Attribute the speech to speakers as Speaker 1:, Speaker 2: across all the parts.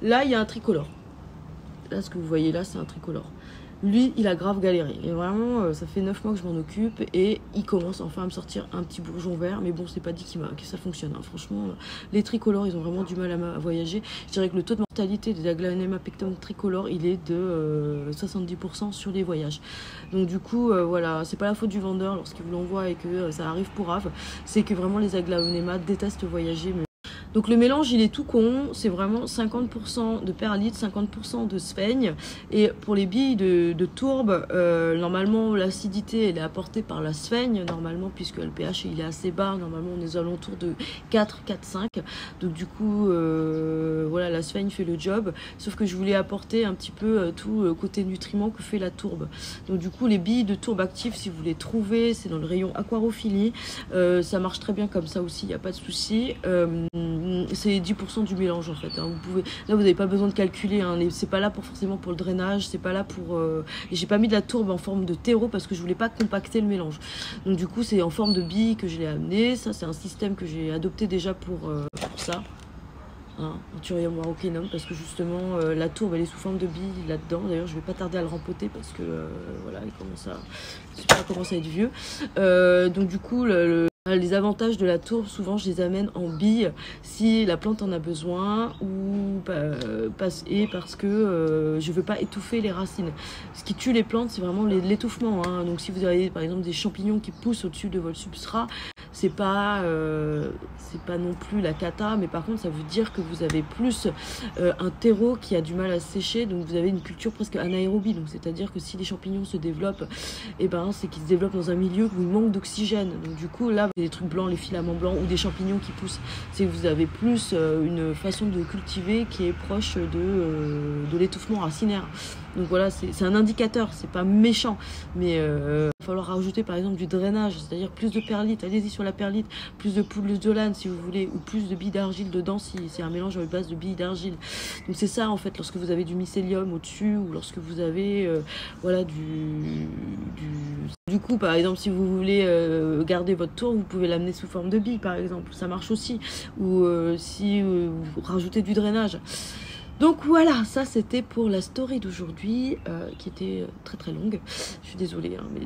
Speaker 1: Là, il y a un tricolore. Là, ce que vous voyez là, c'est un tricolore. Lui, il a grave galéré. Et vraiment, ça fait 9 mois que je m'en occupe et il commence enfin à me sortir un petit bourgeon vert. Mais bon, c'est pas dit que ça fonctionne. Hein. Franchement, les tricolores, ils ont vraiment du mal à voyager. Je dirais que le taux de mortalité des Aglaonema pectum tricolores, il est de 70% sur les voyages. Donc du coup, voilà, c'est pas la faute du vendeur lorsqu'il vous l'envoie et que ça arrive pour Ave. C'est que vraiment les Aglaonema détestent voyager. Donc le mélange, il est tout con, c'est vraiment 50% de perlite, 50% de sphaigne. Et pour les billes de tourbe, normalement l'acidité elle est apportée par la sphaigne, normalement, puisque le pH il est assez bas, normalement on est aux alentours de 4, 5. Donc du coup, voilà, la sphaigne fait le job. Sauf que je voulais apporter un petit peu tout côté nutriments que fait la tourbe. Donc du coup, les billes de tourbe actives, si vous les trouvez, c'est dans le rayon aquarophilie. Ça marche très bien comme ça aussi, il n'y a pas de souci. C'est 10% du mélange en fait. Hein. Là, vous n'avez pas besoin de calculer. Hein. C'est pas là forcément pour le drainage. C'est pas là pour. Et j'ai pas mis de la tourbe en forme de terreau parce que je voulais pas compacter le mélange. Donc du coup, c'est en forme de bille que je l'ai amené. Ça, c'est un système que j'ai adopté déjà pour ça. Hein, Anthurium marocainum, parce que justement la tourbe elle est sous forme de bille là-dedans. D'ailleurs, je vais pas tarder à le rempoter parce que voilà, il commence à. Je sais pas, commence à être vieux. Donc du coup, les avantages de la tourbe, souvent je les amène en bille si la plante en a besoin ou parce que je veux pas étouffer les racines. Ce qui tue les plantes, c'est vraiment l'étouffement. Hein. Donc si vous avez par exemple des champignons qui poussent au-dessus de votre substrat, c'est pas non plus la cata, mais par contre ça veut dire que vous avez plus un terreau qui a du mal à sécher, donc vous avez une culture presque anaérobie. Donc c'est-à-dire que si les champignons se développent, et ben c'est qu'ils se développent dans un milieu où il manque d'oxygène. Donc du coup là, des trucs blancs, les filaments blancs ou des champignons qui poussent, c'est que vous avez plus une façon de cultiver qui est proche de l'étouffement racinaire. Donc voilà, c'est un indicateur, c'est pas méchant, mais il va falloir rajouter par exemple du drainage, c'est-à-dire plus de perlite, allez-y sur la perlite, plus de poudre d'olane si vous voulez, ou plus de billes d'argile dedans si c'est un mélange à base de billes d'argile. Donc c'est ça en fait, lorsque vous avez du mycélium au-dessus ou lorsque vous avez voilà du coup par exemple si vous voulez garder votre tour, vous pouvez l'amener sous forme de billes par exemple, ça marche aussi, ou si vous rajoutez du drainage. Donc voilà, ça c'était pour la story d'aujourd'hui qui était très très longue. Je suis désolée, hein, mais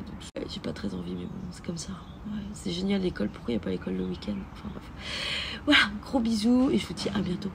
Speaker 1: j'ai pas très envie, mais bon, c'est comme ça. Ouais, c'est génial l'école, pourquoi il n'y a pas l'école le week-end? Enfin bref. Voilà, gros bisous et je vous dis à bientôt.